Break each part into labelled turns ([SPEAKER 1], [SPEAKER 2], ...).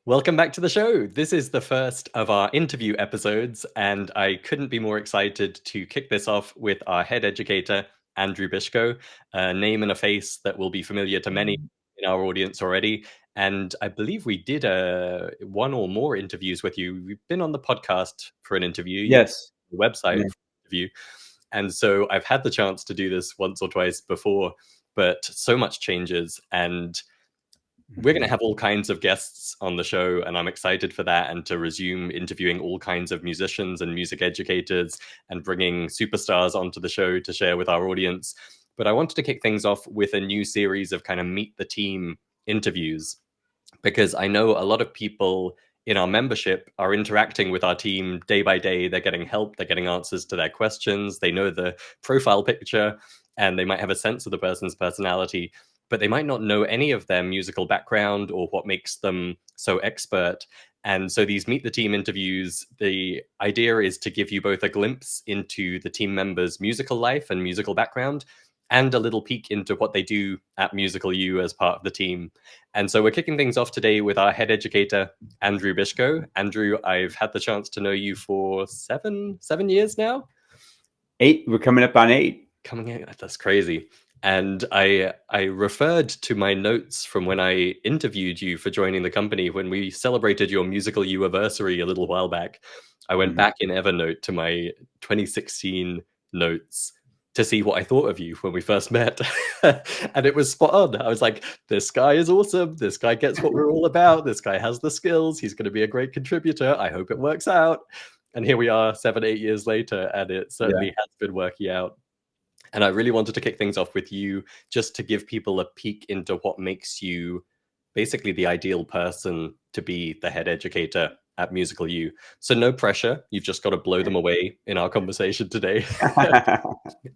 [SPEAKER 1] Welcome back to the show. This is the first of our interview episodes, and I couldn't be more excited to kick this off with our head educator, Andrew Bishko, a name and a face that will be familiar to many in our audience already. And I believe we did one or more interviews with you. We've been on the podcast for an interview, you
[SPEAKER 2] Yes.
[SPEAKER 1] the website
[SPEAKER 2] Yeah.
[SPEAKER 1] for an interview. And so I've had the chance to do this once or twice before, but so much changes. And we're going to have all kinds of guests on the show, and I'm excited for that and to resume interviewing all kinds of musicians and music educators and bringing superstars onto the show to share with our audience. But I wanted to kick things off with a new series of kind of meet the team interviews, because I know a lot of people in our membership are interacting with our team day by day. They're getting help, they're getting answers to their questions, they know the profile picture, and they might have a sense of the person's personality, but they might not know any of their musical background or what makes them so expert. And so these meet the team interviews, the idea is to give you both a glimpse into the team members' musical life and musical background, and a little peek into what they do at Musical U as part of the team. And so we're kicking things off today with our head educator, Andrew Bishko. Andrew, I've had the chance to know you for seven years now.
[SPEAKER 2] 8. We're coming up on 8.
[SPEAKER 1] That's crazy. And I referred to my notes from when I interviewed you for joining the company when we celebrated your Musical U-iversary a little while back. I went back in Evernote to my 2016 notes to see what I thought of you when we first met. And it was spot on. I was like, this guy is awesome. This guy gets what we're all about. This guy has the skills. He's going to be a great contributor. I hope it works out. And here we are 7, 8 years later, and it certainly has been working out. And I really wanted to kick things off with you just to give people a peek into what makes you basically the ideal person to be the head educator at Musical U. So no pressure. You've just got to blow them away in our conversation today.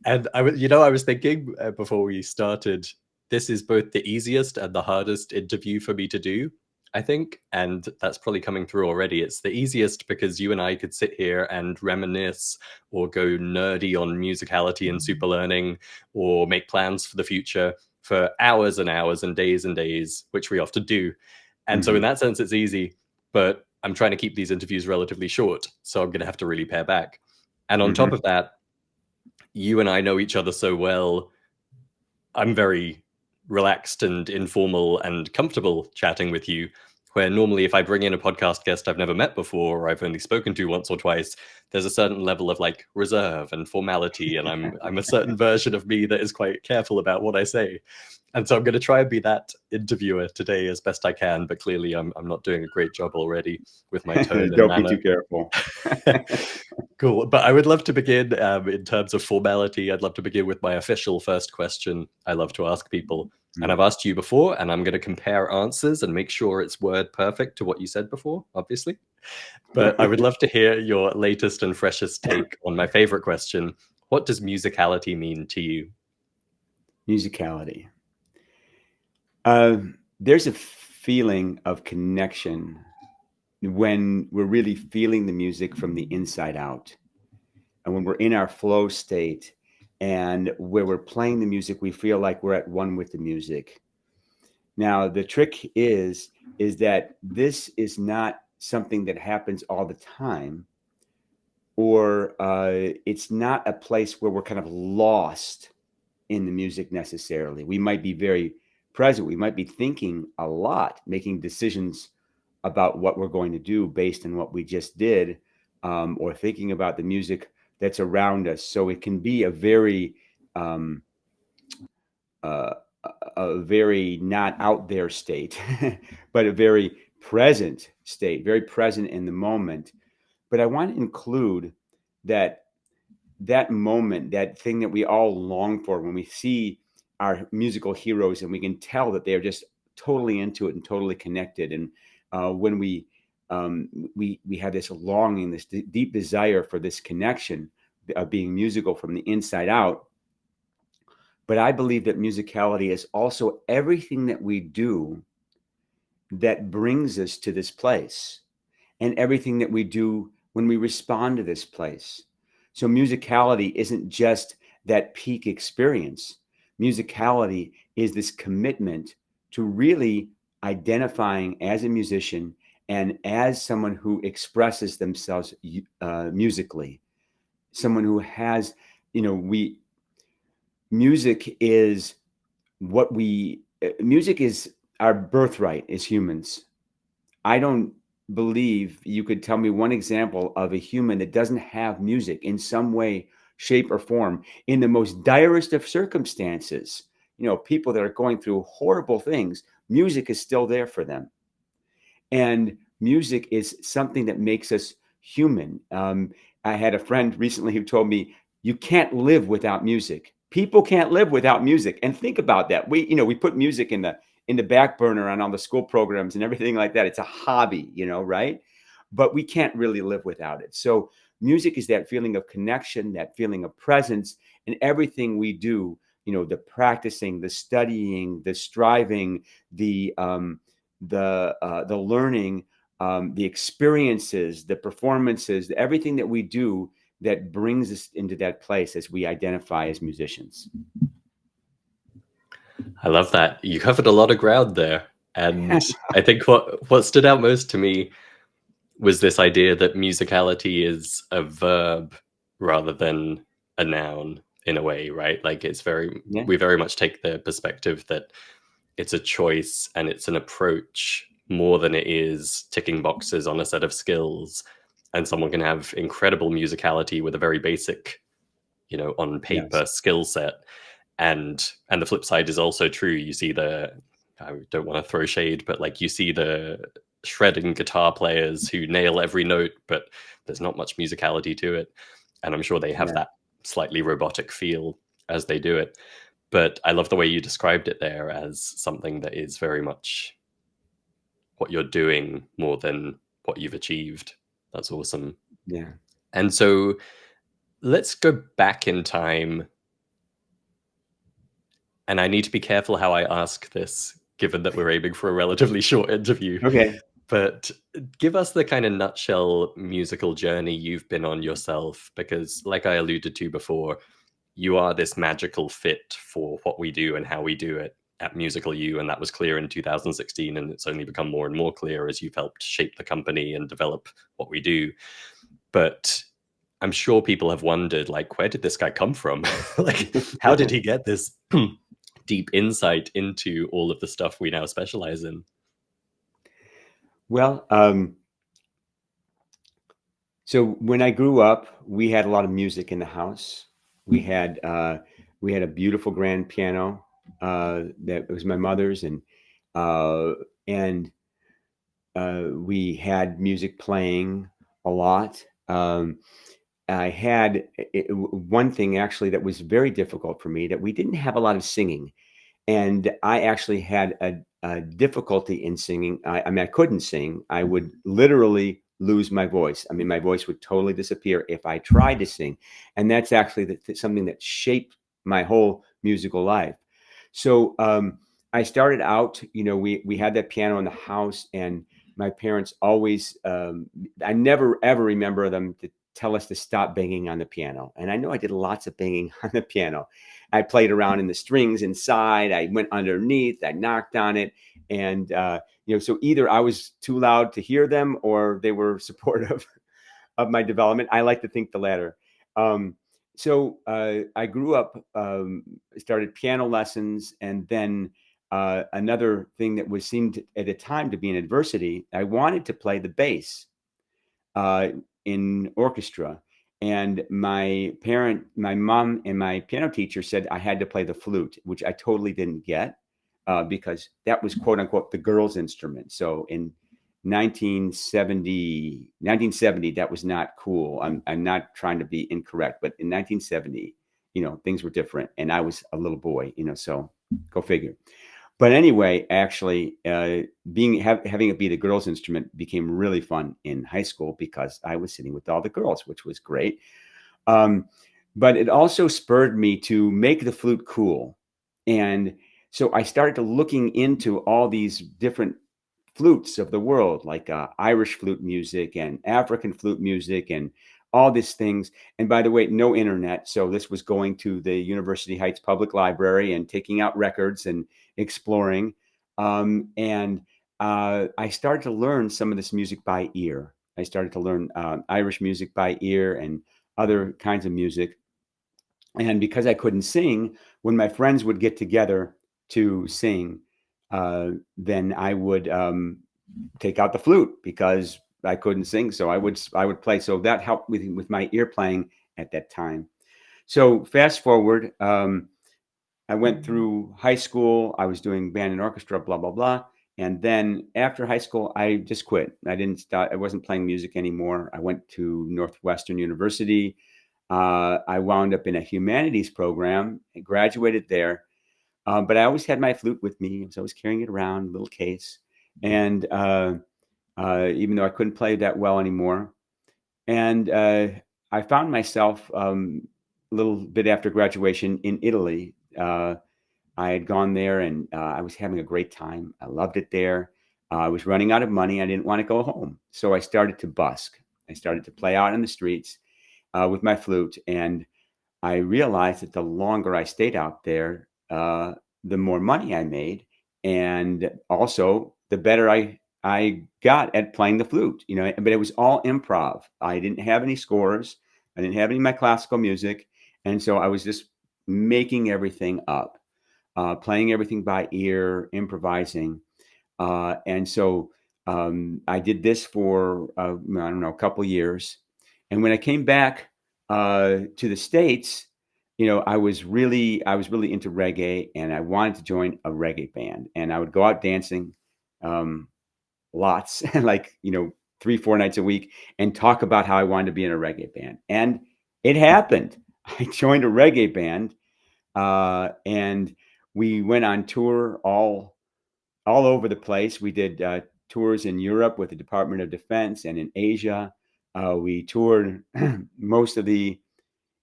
[SPEAKER 1] And I was thinking before we started, this is both the easiest and the hardest interview for me to do, I think. And that's probably coming through already. It's the easiest because you and I could sit here and reminisce or go nerdy on musicality and super learning or make plans for the future for hours and hours and days, which we often do. And so in that sense, it's easy, but I'm trying to keep these interviews relatively short. So I'm going to have to really pare back. And on top of that, you and I know each other so well. I'm very relaxed and informal and comfortable chatting with you, where normally if I bring in a podcast guest I've never met before or I've only spoken to once or twice, there's a certain level of like reserve and formality, and I'm a certain version of me that is quite careful about what I say. And so I'm going to try and be that interviewer today as best I can, but clearly I'm not doing a great job already with my tone and
[SPEAKER 2] Don't
[SPEAKER 1] manner.
[SPEAKER 2] be too careful.
[SPEAKER 1] Cool. But I would love to begin in terms of formality. I'd love to begin with my official first question I love to ask people. And I've asked you before, and I'm going to compare answers and make sure it's word perfect to what you said before, obviously. But I would love to hear your latest and freshest take on my favorite question. What does musicality mean to you?
[SPEAKER 2] Musicality. There's a feeling of connection when we're really feeling the music from the inside out. And when we're in our flow state and where we're playing the music, we feel like we're at one with the music. Now, the trick is that this is not something that happens all the time, or it's not a place where we're kind of lost in the music necessarily. We might be very present. We might be thinking a lot, making decisions about what we're going to do based on what we just did, or thinking about the music that's around us. So it can be a very not out there state, but a very present state, very present in the moment. But I want to include that moment, that thing that we all long for when we see our musical heroes and we can tell that they're just totally into it and totally connected. And when we have this longing, this deep desire for this connection of being musical from the inside out. But I believe that musicality is also everything that we do that brings us to this place, and everything that we do when we respond to this place. So musicality isn't just that peak experience. Musicality is this commitment to really identifying as a musician And as someone who expresses themselves musically, someone who has, music is music is our birthright as humans. I don't believe you could tell me one example of a human that doesn't have music in some way, shape, or form in the most direst of circumstances. People that are going through horrible things, music is still there for them. And music is something that makes us human. I had a friend recently who told me, you can't live without music. People can't live without music. And think about that. We put music in the back burner on all the school programs and everything like that. It's a hobby, right? But we can't really live without it. So music is that feeling of connection, that feeling of presence, and everything we do, the practicing, the studying, the striving, the learning, the experiences, the performances, everything that we do that brings us into that place as we identify as musicians.
[SPEAKER 1] I love that. You covered a lot of ground there. And I think what stood out most to me was this idea that musicality is a verb rather than a noun in a way, right? Like we very much take the perspective that it's a choice and it's an approach more than it is ticking boxes on a set of skills. And someone can have incredible musicality with a very basic, on paper
[SPEAKER 2] Yes.
[SPEAKER 1] skill set. And the flip side is also true. You see I don't want to throw shade, but like you see the shredding guitar players who nail every note, but there's not much musicality to it. And I'm sure they have that slightly robotic feel as they do it. But I love the way you described it there as something that is very much what you're doing more than what you've achieved. That's awesome.
[SPEAKER 2] Yeah.
[SPEAKER 1] And so let's go back in time. And I need to be careful how I ask this, given that we're aiming for a relatively short interview.
[SPEAKER 2] Okay.
[SPEAKER 1] But give us the kind of nutshell musical journey you've been on yourself, because like I alluded to before, you are this magical fit for what we do and how we do it at Musical U, and that was clear in 2016, and it's only become more and more clear as you've helped shape the company and develop what we do. But I'm sure people have wondered, like, where did this guy come from? Like, how did he get this deep insight into all of the stuff we now specialize in?
[SPEAKER 2] Well, so when I grew up, we had a lot of music in the house. We had a beautiful grand piano that was my mother's, and we had music playing a lot. I had one thing actually that was very difficult for me, that we didn't have a lot of singing. And I actually had a difficulty in singing. I mean, I couldn't sing. I would literally lose my voice. I mean, my voice would totally disappear if I tried to sing. And that's actually something that shaped my whole musical life. So I started out, we had that piano in the house, and my parents always, I never ever remember them to tell us to stop banging on the piano. And I know I did lots of banging on the piano. I played around in the strings inside. I went underneath. I knocked on it, and so either I was too loud to hear them, or they were supportive of my development. I like to think the latter. So I grew up, started piano lessons, and then another thing that seemed at the time to be an adversity. I wanted to play the bass in orchestra. And my mom and my piano teacher said I had to play the flute, which I totally didn't get because that was quote unquote the girls' instrument. So in 1970, that was not cool. I'm not trying to be incorrect, but in 1970, things were different, and I was a little boy, so go figure. But anyway, actually, having it be the girls' instrument became really fun in high school because I was sitting with all the girls, which was great. But it also spurred me to make the flute cool. And so I started looking into all these different flutes of the world, like Irish flute music and African flute music and all these things. And by the way, no internet. So this was going to the University Heights Public Library and taking out records and exploring. And I started to learn some of this music by ear. I started to learn Irish music by ear and other kinds of music. And because I couldn't sing, when my friends would get together to sing, then I would take out the flute because I couldn't sing. So I would play. So that helped with my ear playing at that time. So fast forward, I went through high school. I was doing band and orchestra, blah blah blah. And then after high school, I just quit. I didn't start. I wasn't playing music anymore. I went to Northwestern University. I wound up in a humanities program and graduated there. But I always had my flute with me. I was always carrying it around, little case. And even though I couldn't play that well anymore, and I found myself a little bit after graduation in Italy. I had gone there and I was having a great time. I loved it there. I was running out of money. I didn't want to go home. So I started to busk. I started to play out in the streets with my flute. And I realized that the longer I stayed out there, the more money I made. And also the better I got at playing the flute, but it was all improv. I didn't have any scores. I didn't have any of my classical music. And so I was just making everything up, playing everything by ear, improvising. And so I did this for, I don't know, a couple years. And when I came back to the States, I was really into reggae, and I wanted to join a reggae band. And I would go out dancing um, lots, like 3, 4 nights a week, and talk about how I wanted to be in a reggae band. And it happened. I joined a reggae band, and we went on tour all over the place. We did tours in Europe with the Department of Defense and in Asia. We toured most of the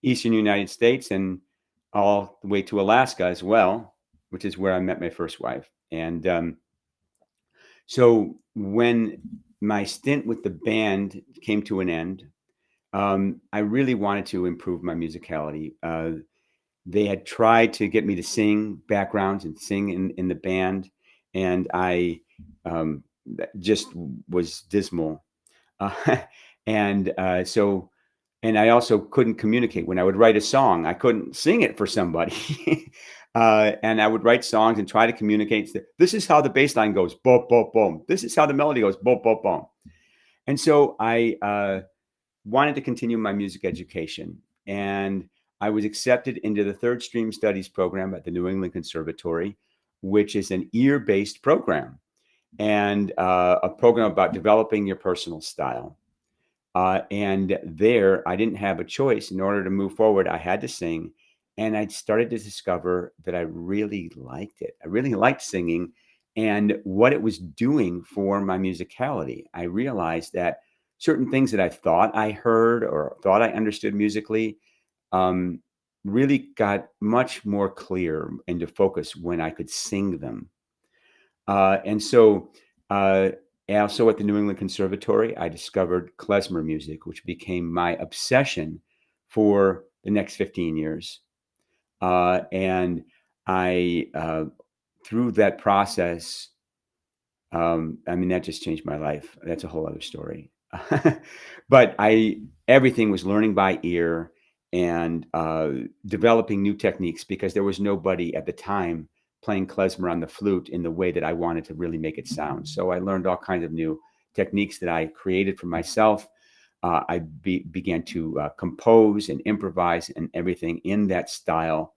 [SPEAKER 2] Eastern United States and all the way to Alaska as well, which is where I met my first wife. And so when my stint with the band came to an end, I really wanted to improve my musicality. They had tried to get me to sing backgrounds and sing in the band, and I um, just was dismal. Uh, and so, and I also couldn't communicate. When I would write a song, I couldn't sing it for somebody. And I would write songs and try to communicate. This is how the bass line goes, boom, boom, boom. This is how the melody goes, boom, boom, boom. And so I wanted to continue my music education. And I was accepted into the third stream studies program at the New England Conservatory, which is an ear-based program and a program about developing your personal style. And there, I didn't have a choice. In order to move forward, I had to sing. And I started to discover that I really liked it. I really liked singing and what it was doing for my musicality. I realized that certain things that I thought I heard or thought I understood musically um, really got much more clear into focus when I could sing them. And so, also at the New England Conservatory, I discovered klezmer music, which became my obsession for the next 15 years. And I, through that process, I mean, that just changed my life. That's a whole other story. But everything was learning by ear and developing new techniques because there was nobody at the time playing klezmer on the flute in the way that I wanted to really make it sound. So I learned all kinds of new techniques that I created for myself. I began to compose and improvise and everything in that style,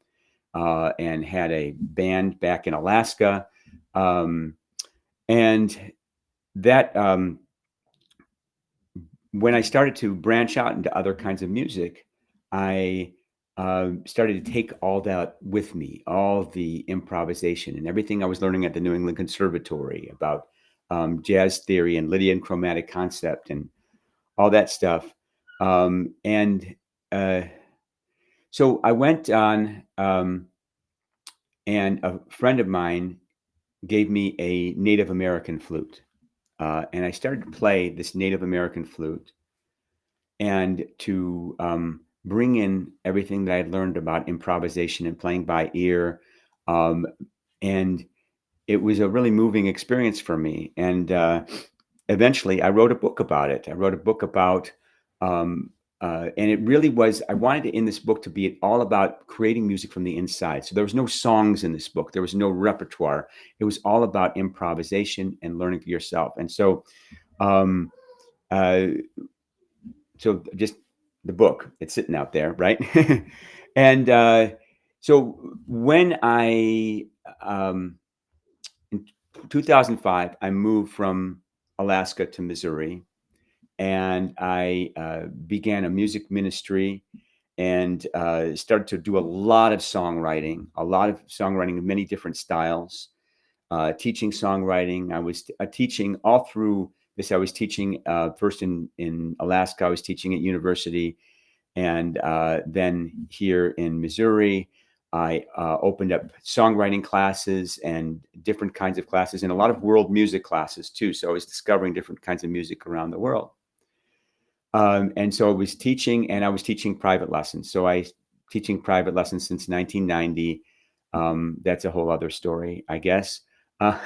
[SPEAKER 2] and had a band back in Alaska. Um, and that when I started to branch out into other kinds of music, I started to take all that with me, all the improvisation and everything I was learning at the New England Conservatory about jazz theory and Lydian chromatic concept and all that stuff. And so I went on, and a friend of mine gave me a Native American flute. And I started to play this Native American flute and to bring in everything that I had learned about improvisation and playing by ear. Um, and it was a really moving experience for me. And eventually I wrote a book about it. I wrote a book about, and it really was, I wanted in this book to be all about creating music from the inside. So there was no songs in this book. There was no repertoire. It was all about improvisation and learning for yourself. And so, um, uh, so just the book, it's sitting out there, right? And so when in 2005, I moved from Alaska to Missouri, and I began a music ministry and started to do a lot of songwriting in many different styles, teaching songwriting. I was teaching all through this. I was teaching first in Alaska. I was teaching at university, and then here in Missouri, I opened up songwriting classes and different kinds of classes and a lot of world music classes too. So I was discovering different kinds of music around the world. And so I was teaching, and I was teaching private lessons. So I teaching private lessons since 1990. That's a whole other story, I guess. Uh,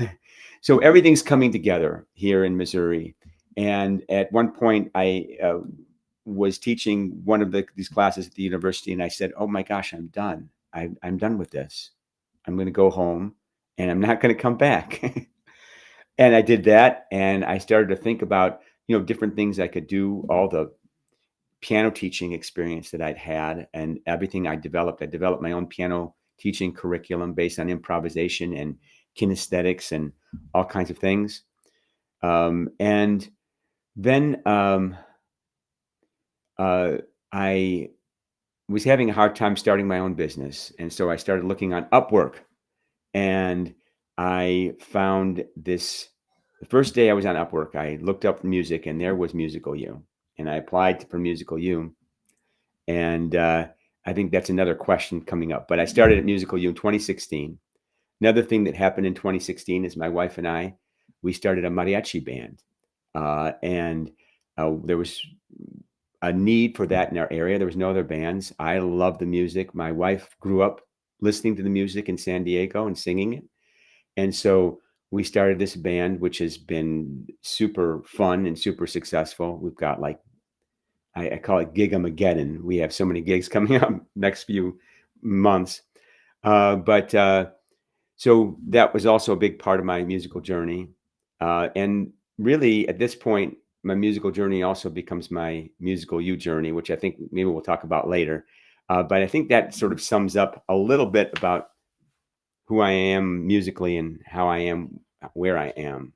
[SPEAKER 2] so everything's coming together here in Missouri. And at one point, I was teaching one of these classes at the university, and I said, "Oh my gosh, I'm done. I'm done with this. I'm going to go home, and I'm not going to come back." And I did that, and I started to think about different things I could do, all the piano teaching experience that I'd had, and everything I developed. I developed my own piano teaching curriculum based on improvisation and kinesthetics and all kinds of things. And then uh, I was having a hard time starting my own business. And so I started looking on Upwork, and I found this. The first day I was on Upwork, I looked up music, and there was Musical You. And I applied for Musical You. And I think that's another question coming up. But I started at Musical U in 2016. Another thing that happened in 2016 is my wife and I, we started a mariachi band. And there was a need for that in our area. There was no other bands. I love the music. My wife grew up listening to the music in San Diego and singing it. And so we started this band, which has been super fun and super successful. We've got like, I call it Gig-a-mageddon. We have so many gigs coming up next few months. But so that was also a big part of my musical journey. And really, at this point, my musical journey also becomes my musical you journey, which I think maybe we'll talk about later. But I think that sort of sums up a little bit about who I am musically and how I am where I am.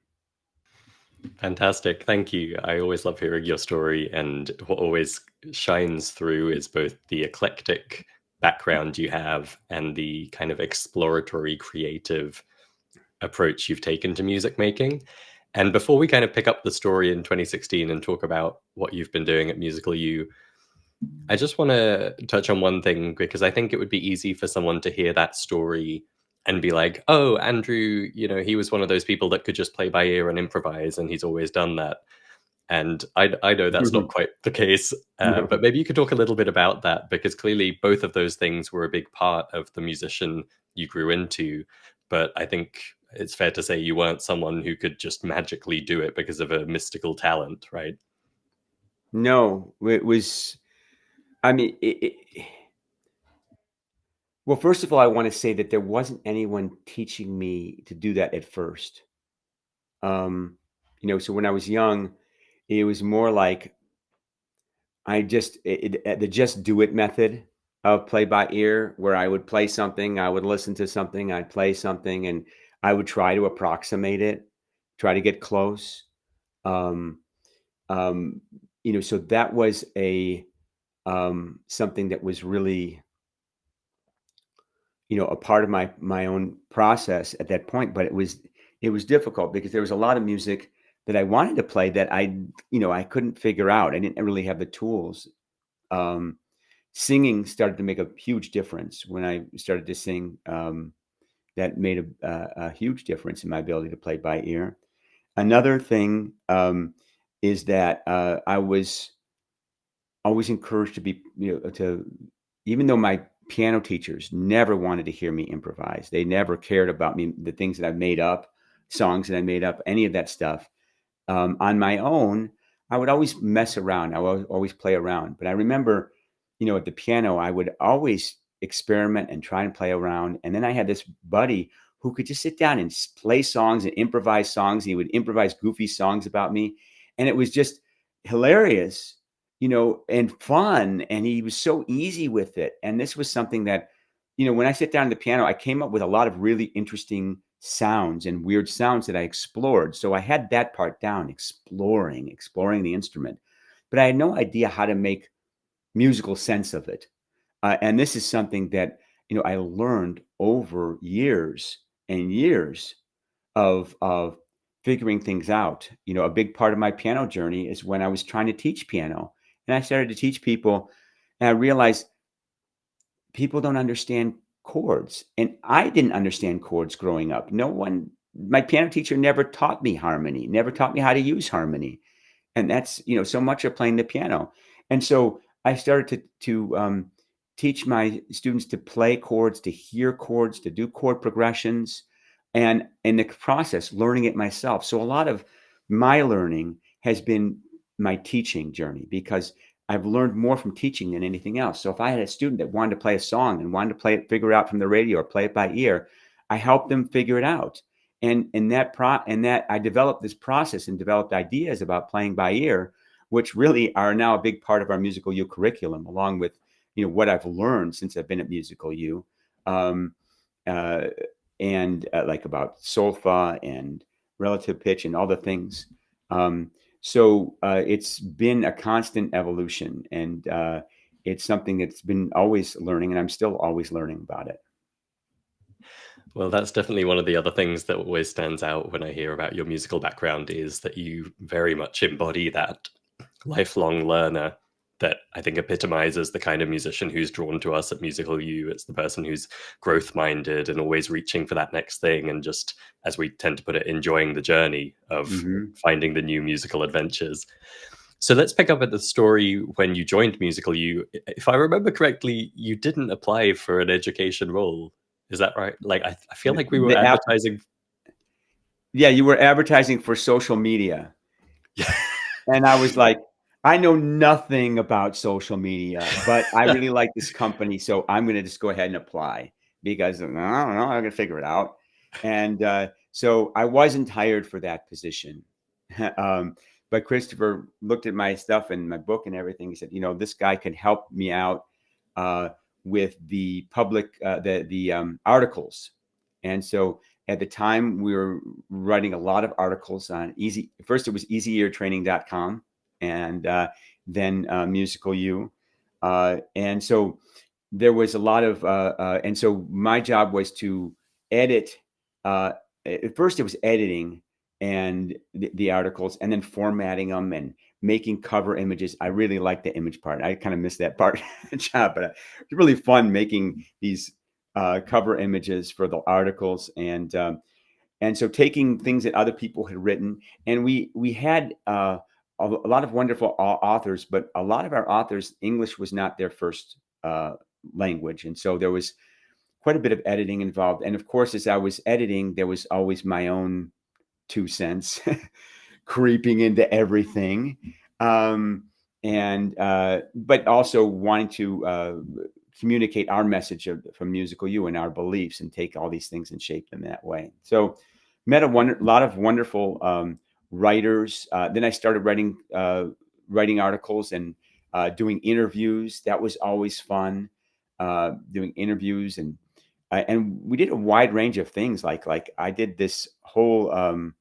[SPEAKER 1] Fantastic. Thank you. I always love hearing your story. And what always shines through is both the eclectic background you have and the kind of exploratory, creative approach you've taken to music making. And before we kind of pick up the story in 2016 and talk about what you've been doing at Musical U, I just want to touch on one thing because I think it would be easy for someone to hear that story and be like, oh, Andrew, he was one of those people that could just play by ear and improvise, and he's always done that. And I know that's not quite the case,
[SPEAKER 2] No.
[SPEAKER 1] but maybe you could talk a little bit about that because clearly both of those things were a big part of the musician you grew into. But I think it's fair to say you weren't someone who could just magically do it because of a mystical talent, right?
[SPEAKER 2] No, it was, I mean, well, first of all, I want to say that there wasn't anyone teaching me to do that at first. Um, so when I was young, it was more like the just do it method of play by ear, where I would play something, I would listen to something, I'd play something, and I would try to approximate it, try to get close. Um, um, so that was a something that was really a part of my own process at that point. But it was difficult because there was a lot of music that I wanted to play that I couldn't figure out. I didn't really have the tools. um, Singing started to make a huge difference when I started to sing. That made a huge difference in my ability to play by ear. Another thing is that I was always encouraged to be, to, even though piano teachers never wanted to hear me improvise. They never cared about me, the things that I made up, songs that I made up, any of that stuff. On my own, I would always mess around. I would always play around. But I remember, at the piano, I would always experiment and try and play around. And then I had this buddy who could just sit down and play songs and improvise songs. He would improvise goofy songs about me. And it was just hilarious, and fun. And he was so easy with it. And this was something that, when I sit down at the piano, I came up with a lot of really interesting sounds and weird sounds that I explored. So I had that part down, exploring the instrument. But I had no idea how to make musical sense of it. And this is something that, I learned over years and years of figuring things out. A big part of my piano journey is when I was trying to teach piano. And I started to teach people, and I realized people don't understand chords. And I didn't understand chords growing up. My piano teacher never taught me harmony, never taught me how to use harmony. And that's, so much of playing the piano. And so I started to teach my students to play chords, to hear chords, to do chord progressions, and in the process, learning it myself. So a lot of my learning has been my teaching journey, because I've learned more from teaching than anything else. So if I had a student that wanted to play a song and wanted to play it, figure it out from the radio or play it by ear, I helped them figure it out. And that I developed this process and developed ideas about playing by ear, which really are now a big part of our Musical U curriculum, along with what I've learned since I've been at Musical U, uh, and like about solfa and relative pitch and all the things. So it's been a constant evolution, and it's something that's been always learning, and I'm still always learning about it.
[SPEAKER 1] Well, that's definitely one of the other things that always stands out when I hear about your musical background, is that you very much embody that lifelong learner that I think epitomizes the kind of musician who's drawn to us at Musical U. It's the person who's growth minded and always reaching for that next thing, and just, as we tend to put it, enjoying the journey of
[SPEAKER 2] Mm-hmm.
[SPEAKER 1] finding the new musical adventures. So let's pick up at the story when you joined Musical U. If I remember correctly, you didn't apply for an education role. Is that right? Like, I feel like we were
[SPEAKER 2] The app,
[SPEAKER 1] advertising.
[SPEAKER 2] yeah, you were advertising for social media. And I was like, I know nothing about social media, but I really like this company, so I'm going to just go ahead and apply, because I don't know, I'm going to figure it out. And so I wasn't hired for that position. But Christopher looked at my stuff and my book and everything. He said, this guy can help me out uh, with the public, the articles. And so at the time, we were writing a lot of articles on easy. First, it was easyeartraining.com, and then Musical U. And so there was a lot of, and so my job was to edit. At first, it was editing and the articles, and then formatting them and making cover images. I really liked the image part. I kind of missed that part of the job, but it's really fun making these cover images for the articles, and so taking things that other people had written, and we had a lot of wonderful authors, but a lot of our authors, English was not their first language, and so there was quite a bit of editing involved. And of course, as I was editing, there was always my own 2 cents creeping into everything, and but also wanting to communicate our message from Musical U and our beliefs, and take all these things and shape them that way. So met a lot of wonderful writers. Then I started writing articles and doing interviews. That was always fun, doing interviews, and we did a wide range of things. Like I did this whole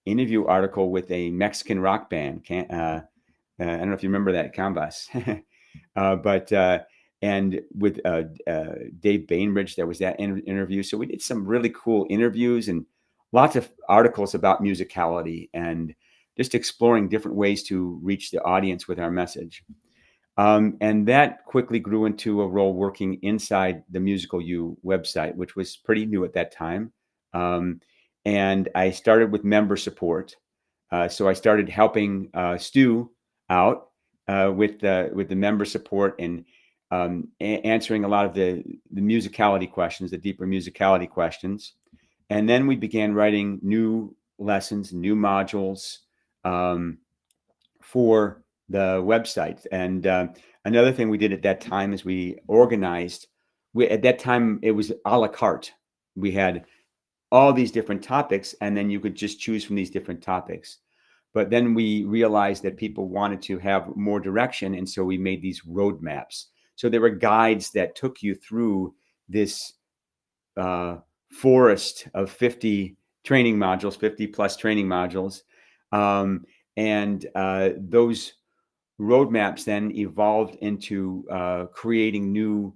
[SPEAKER 2] interview article with a Mexican rock band. I don't know if you remember that, Canvas. But and with Dave Bainbridge, there was that interview. So we did some really cool interviews and lots of articles about musicality, and just exploring different ways to reach the audience with our message. And that quickly grew into a role working inside the Musical U website, which was pretty new at that time. And I started with member support. So I started helping Stu out with the member support, and answering a lot of the musicality questions, the deeper musicality questions. And then we began writing new lessons, new modules for the website. And another thing we did at that time is we organized. At that time, it was a la carte. We had all these different topics, and then you could just choose from these different topics. But then we realized that people wanted to have more direction, and so we made these roadmaps. So there were guides that took you through this forest of 50 training modules, 50 plus training modules. And those roadmaps then evolved into creating new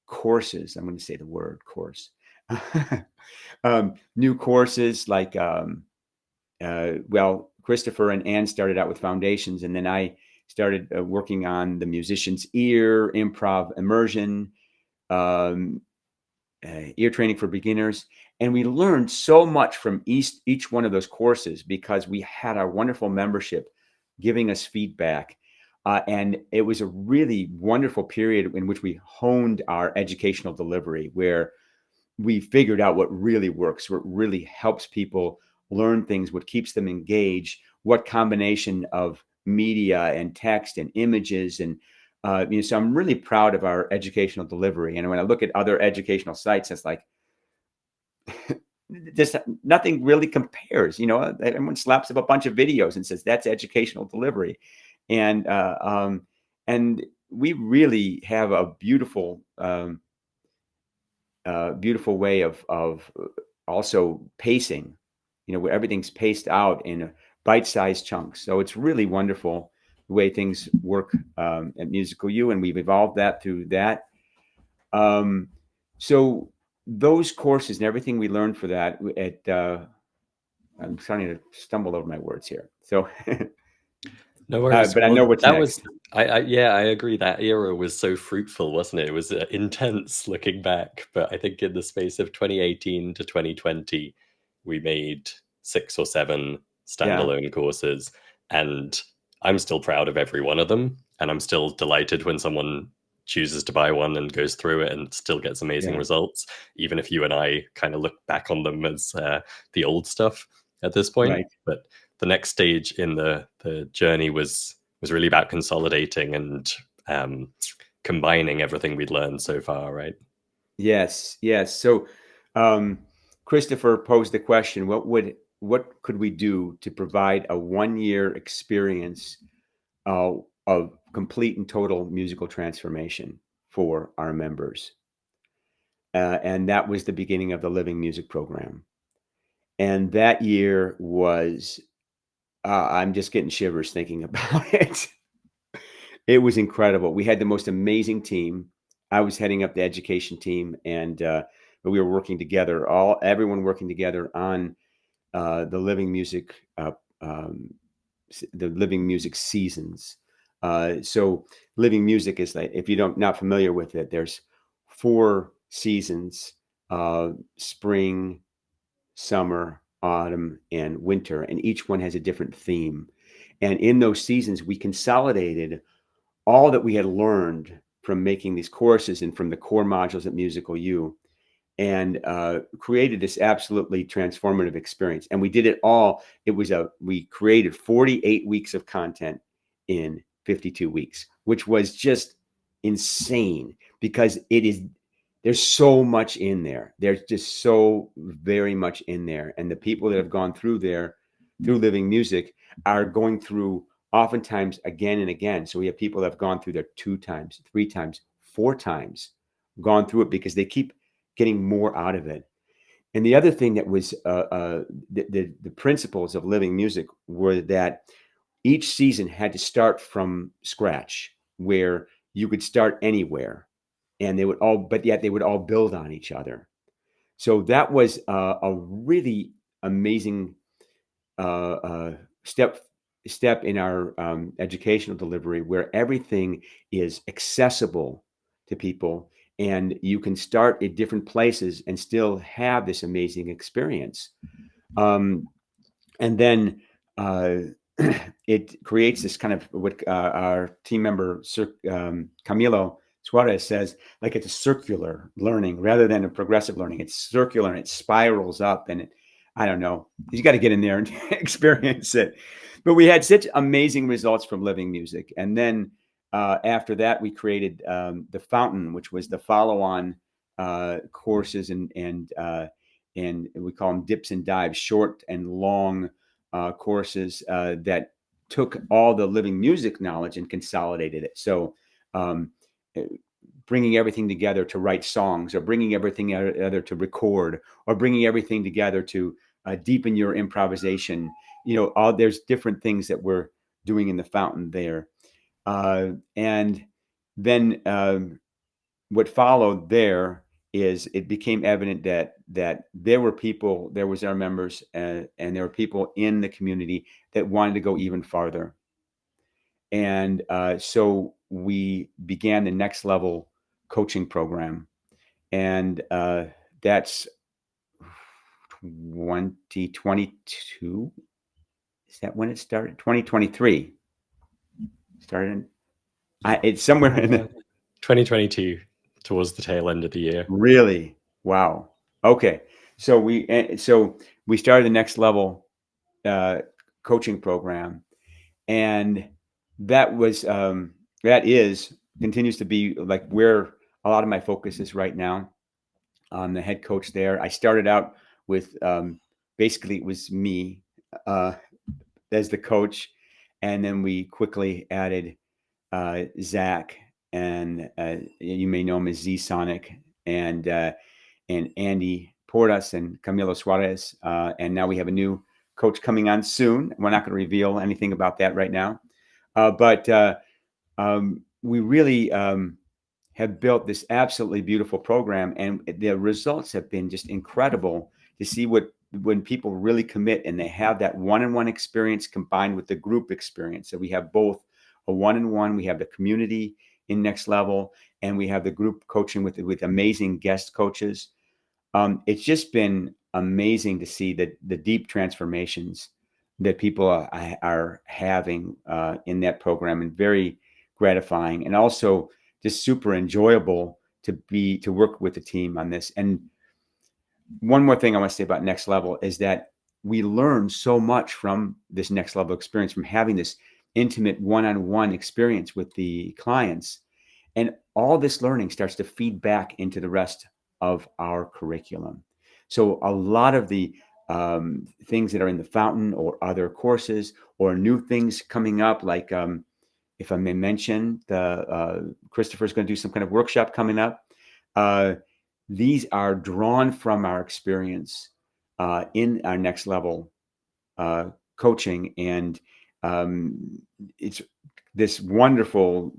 [SPEAKER 2] courses. I'm going to say the word course. New courses like, well, Christopher and Ann started out with foundations, and then I started working on the musician's ear, improv immersion, ear training for beginners. And we learned so much from each one of those courses because we had our wonderful membership giving us feedback. And it was a really wonderful period in which we honed our educational delivery, where we figured out what really works, what really helps people learn things, what keeps them engaged, what combination of media and text and images. And so I'm really proud of our educational delivery. And when I look at other educational sites, it's like just nothing really compares. Everyone slaps up a bunch of videos and says that's educational delivery, and we really have a beautiful beautiful way of also pacing, where everything's paced out in bite-sized chunks. So it's really wonderful the way things work at Musical U, and we've evolved that through that. So those courses and everything we learned for that I'm starting to stumble over my words here. So,
[SPEAKER 1] No worries.
[SPEAKER 2] but I
[SPEAKER 1] Well,
[SPEAKER 2] know what's
[SPEAKER 1] that
[SPEAKER 2] next.
[SPEAKER 1] was, I agree. That era was so fruitful, wasn't it? It was intense looking back. But I think in the space of 2018 to 2020, we made 6 or 7
[SPEAKER 2] Yeah,
[SPEAKER 1] standalone courses. And I'm still proud of every one of them. And I'm still delighted when someone chooses to buy one and goes through it and still gets amazing
[SPEAKER 2] yeah,
[SPEAKER 1] results, even if you and I kind of look back on them as the old stuff at this point.
[SPEAKER 2] right.
[SPEAKER 1] But the next stage in the journey was really about consolidating and combining everything we'd learned so far, right?
[SPEAKER 2] Yes, yes. So, Christopher posed the question: what could we do to provide a 1-year experience of complete and total musical transformation for our members? And that was the beginning of the Living Music program. And that year was, I'm just getting shivers thinking about it. It was incredible. We had the most amazing team. I was heading up the education team, and we were working together, everyone working together on the living music, the living music seasons. So living music is like, if you don't not familiar with it, there's 4 seasons: spring, summer, autumn, and winter, and each one has a different theme. And in those seasons, we consolidated all that we had learned from making these courses and from the core modules at Musical U, and created this absolutely transformative experience. And we did it all. We created 48 weeks of content in 52 weeks, which was just insane because there's so much in there. There's just so very much in there. And the people that have gone through Living Music are going through oftentimes again and again. So we have people that have gone through there 2 times, 3 times, 4 times, gone through it because they keep getting more out of it. And the other thing that was the principles of Living Music were that each season had to start from scratch, where you could start anywhere, and but yet they would all build on each other. So that was a really amazing step in our educational delivery, where everything is accessible to people, and you can start at different places and still have this amazing experience. And then it creates this kind of what our team member Camilo Suarez says, like it's a circular learning rather than a progressive learning. It's circular and it spirals up, and I don't know. You got to get in there and experience it. But we had such amazing results from living music. And then after that, we created the Fountain, which was the follow-on courses and we call them dips and dives, short and long courses that took all the living music knowledge and consolidated it. So bringing everything together to write songs, or bringing everything together to record, or bringing everything together to deepen your improvisation. There's different things that we're doing in the Fountain there. And then what followed there is it became evident that there was our members, and there were people in the community that wanted to go even farther. And so we began the Next Level coaching program. And that's 2022. Is that when it started? 2023. Started. It's somewhere in the
[SPEAKER 1] 2022, towards the tail end of the year.
[SPEAKER 2] Really? Wow. Okay. So we started the Next Level coaching program, and that continues to be like where a lot of my focus is right now. I'm the head coach there. I started out with basically it was me as the coach, and then we quickly added Zach, and you may know him as Z Sonic, and Andy Portas and Camilo Suarez, and now we have a new coach coming on soon. We're not going to reveal anything about that right now, but we really have built this absolutely beautiful program, and the results have been just incredible to see when people really commit and they have that one-on-one experience combined with the group experience. So we have both a one-on-one, we have the community in Next Level, and we have the group coaching with amazing guest coaches. It's just been amazing to see the deep transformations that people are having in that program, and very gratifying, and also just super enjoyable to work with the team on this. And one more thing I want to say about Next Level is that we learn so much from this Next Level experience, from having this intimate one-on-one experience with the clients. And all this learning starts to feed back into the rest of our curriculum. So a lot of the things that are in the Fountain or other courses, or new things coming up, like if I may mention, Christopher's going to do some kind of workshop coming up. These are drawn from our experience in our Next Level coaching, and it's this wonderful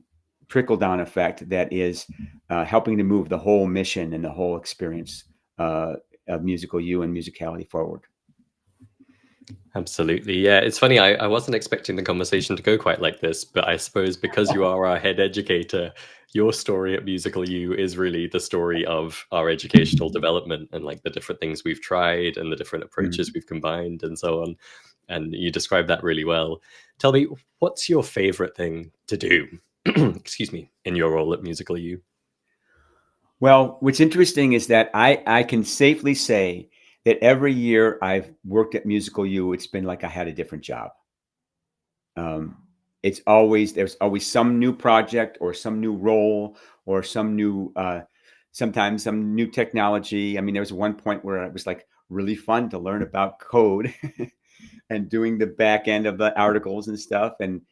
[SPEAKER 2] trickle-down effect that is helping to move the whole mission and the whole experience of Musical You and Musicality forward.
[SPEAKER 1] Absolutely. Yeah, it's funny. I wasn't expecting the conversation to go quite like this, but I suppose because you are our head educator, your story at Musical You is really the story of our educational development, and like the different things we've tried and the different approaches we've combined and so on. And you described that really well. Tell me, what's your favorite thing to do, excuse me, in your role at Musical You?
[SPEAKER 2] Well, what's interesting is that I can safely say that every year I've worked at Musical U, it's been like I had a different job. There's always some new project or some new role or some new, sometimes some new technology. I mean, there was one point where it was like really fun to learn about code and doing the back end of the articles and stuff, and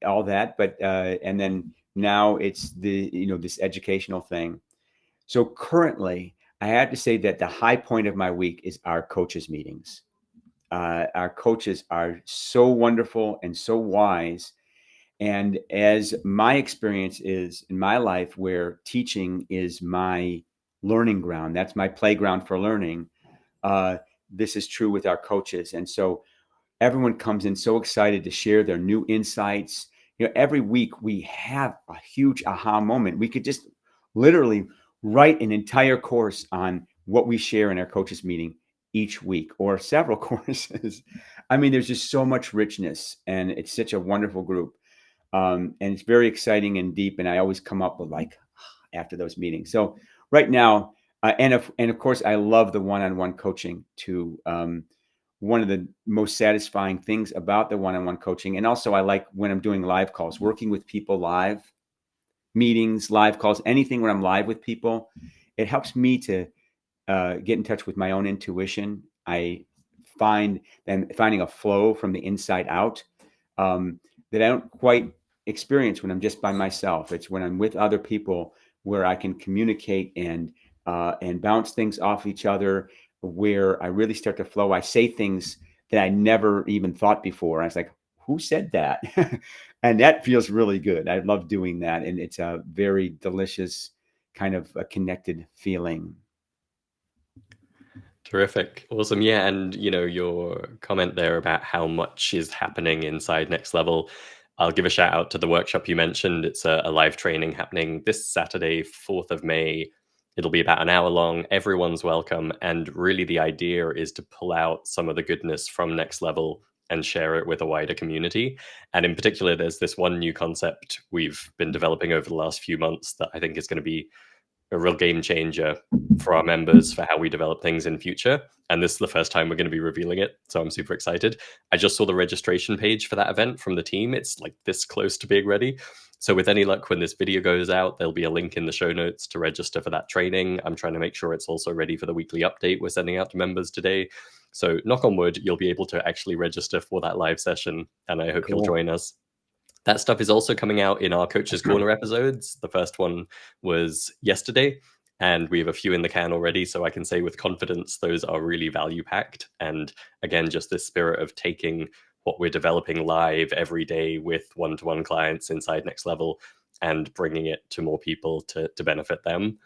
[SPEAKER 2] all that. But and then now it's this educational thing. So currently, I have to say that the high point of my week is our coaches meetings. Our coaches are so wonderful and so wise. And as my experience is in my life, where teaching is my learning ground, that's my playground for learning. This is true with our coaches. And so everyone comes in so excited to share their new insights. Every week we have a huge aha moment. We could just literally write an entire course on what we share in our coaches meeting each week, or several courses. I mean, there's just so much richness, and it's such a wonderful group. And it's very exciting and deep. And I always come up with like after those meetings. So right now, and of course, I love the one-on-one coaching too. One of the most satisfying things about the one-on-one coaching, and also I like when I'm doing live calls, working with people live, meetings, live calls, anything when I'm live with people, it helps me to get in touch with my own intuition. I find and finding a flow from the inside out that I don't quite experience when I'm just by myself. It's when I'm with other people where I can communicate and bounce things off each other, where I really start to flow. I say things that I never even thought before. I was like, who said that? And that feels really good. I love doing that. And it's a very delicious kind of a connected feeling.
[SPEAKER 1] Terrific. Awesome. Yeah. And, your comment there about how much is happening inside Next Level. I'll give a shout out to the workshop you mentioned. It's a live training happening this Saturday, 4th of May. It'll be about an hour long. Everyone's welcome. And really, the idea is to pull out some of the goodness from Next Level and share it with a wider community. And in particular, there's this one new concept we've been developing over the last few months that I think is going to be a real game changer for our members for how we develop things in future. And this is the first time we're going to be revealing it. So I'm super excited. I just saw the registration page for that event from the team. It's like this close to being ready. So with any luck, when this video goes out, there'll be a link in the show notes to register for that training. I'm trying to make sure it's also ready for the weekly update we're sending out to members today. So knock on wood, you'll be able to actually register for that live session. And I hope you'll join us. That stuff is also coming out in our Coach's Corner episodes. The first one was yesterday, and we have a few in the can already. So I can say with confidence, those are really value packed. And again, just this spirit of taking what we're developing live every day with one-to-one clients inside Next Level and bringing it to more people to benefit them.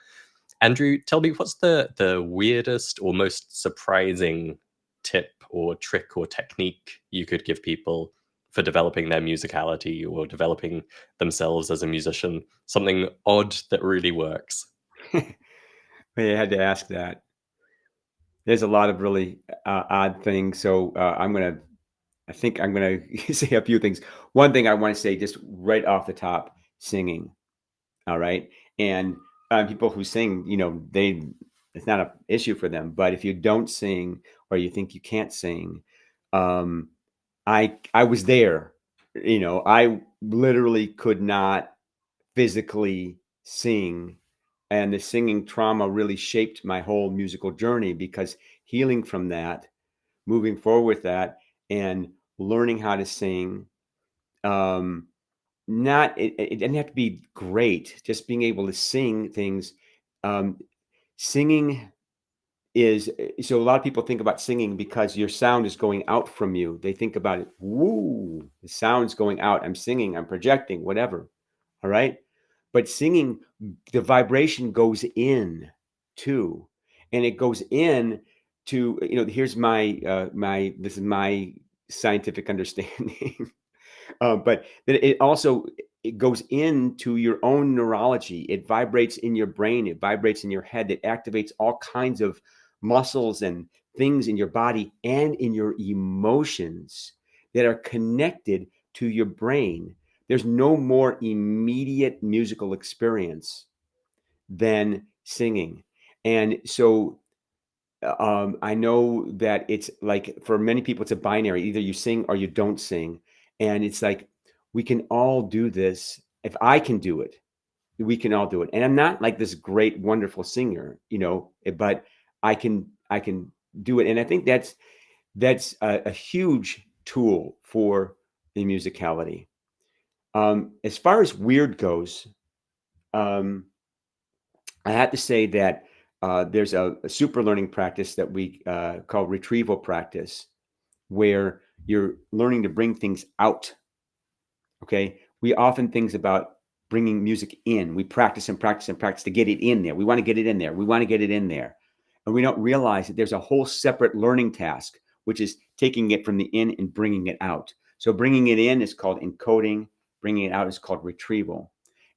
[SPEAKER 1] Andrew, tell me, what's the weirdest or most surprising tip or trick or technique you could give people for developing their musicality or developing themselves as a musician? Something odd that really works.
[SPEAKER 2] I had to ask that. There's a lot of really odd things. So I think I'm gonna say a few things. One thing I want to say just right off the top, singing. All right, and people who sing, it's not an issue for them. But if you don't sing or you think you can't sing, um, I was there. I literally could not physically sing, and the singing trauma really shaped my whole musical journey because healing from that, moving forward with that, and learning how to sing. Not it doesn't have to be great, just being able to sing things. um, Singing is so a lot of people think about singing because your sound is going out from you. They think about it, woo, the sound's going out, I'm singing, I'm projecting, whatever. All right, but singing, the vibration goes in too, and it goes in to, here's my this is my scientific understanding. But that it goes into your own neurology. It vibrates in your brain. It vibrates in your head. It activates all kinds of muscles and things in your body and in your emotions that are connected to your brain. There's no more immediate musical experience than singing. And so I know that it's like for many people, it's a binary. Either you sing or you don't sing. And it's like, we can all do this. If I can do it, we can all do it. And I'm not like this great, wonderful singer, but I can do it. And I think that's a huge tool for the musicality. As far as weird goes, um, I have to say that there's a super learning practice that we call retrieval practice, where you're learning to bring things out. Okay. We often think about bringing music in. We practice and practice and practice to get it in there. We want to get it in there. We want to get it in there. And we don't realize that there's a whole separate learning task, which is taking it from the in and bringing it out. So bringing it in is called encoding. Bringing it out is called retrieval.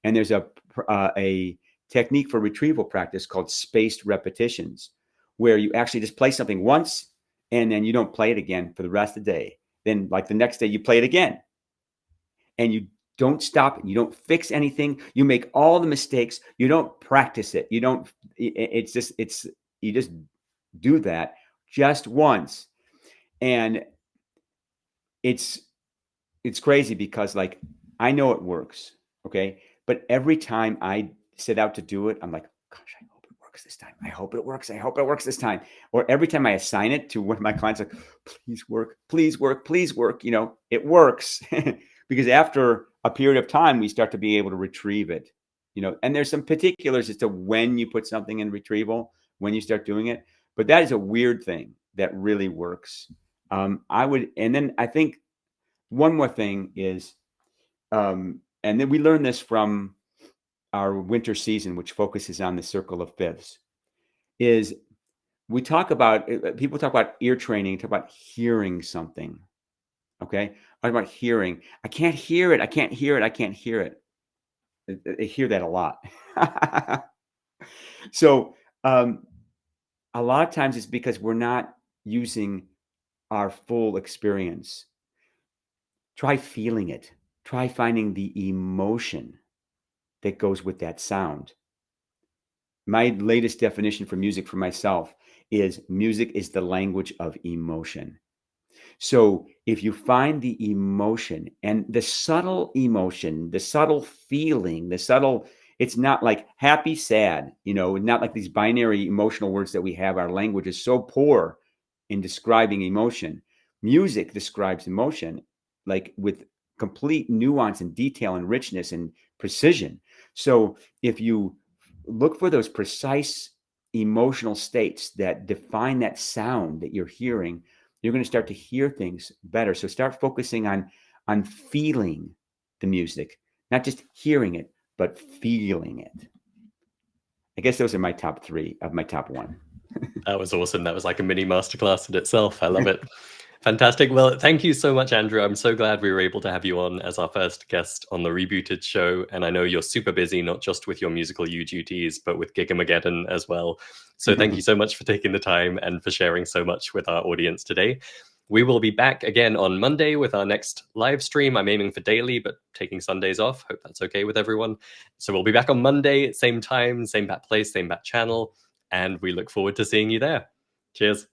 [SPEAKER 2] And there's a technique for retrieval practice called spaced repetitions, where you actually just play something once and then you don't play it again for the rest of the day. Then like the next day you play it again, and you Don't stop. You don't fix anything. You make all the mistakes. You don't practice it. You don't, you just do that just once. And it's, it's crazy because like, I know it works. Okay. But every time I set out to do it, I'm like, gosh, I hope it works this time. I hope it works. I hope it works this time. Or every time I assign it to one of my clients, like, please work, please work, please work. It works. Because after a period of time, we start to be able to retrieve it. And there's some particulars as to when you put something in retrieval, when you start doing it. But that is a weird thing that really works. And then I think one more thing is, and then we learned this from our winter season, which focuses on the circle of fifths, is we talk about, people talk about ear training, talk about hearing something. Okay. Talk about hearing. I can't hear it. I can't hear it. I can't hear it. I hear that a lot. So a lot of times it's because we're not using our full experience. Try feeling it. Try finding the emotion that goes with that sound. My latest definition for music for myself is music is the language of emotion. So if you find the emotion and the subtle emotion, the subtle feeling, it's not like happy, sad, not like these binary emotional words that we have. Our language is so poor in describing emotion. Music describes emotion like with complete nuance and detail and richness and precision. So if you look for those precise emotional states that define that sound that you're hearing, you're going to start to hear things better. So start focusing on feeling the music, not just hearing it, but feeling it. I guess those are my top 3 of my top 1.
[SPEAKER 1] That was awesome. That was like a mini masterclass in itself. I love it. Fantastic. Well, thank you so much, Andrew. I'm so glad we were able to have you on as our first guest on the Rebooted show. And I know you're super busy, not just with your musical U duties, but with Gigamageddon as well. So thank you so much for taking the time and for sharing so much with our audience today. We will be back again on Monday with our next live stream. I'm aiming for daily, but taking Sundays off. Hope that's okay with everyone. So we'll be back on Monday, same time, same bat place, same bat channel. And we look forward to seeing you there. Cheers.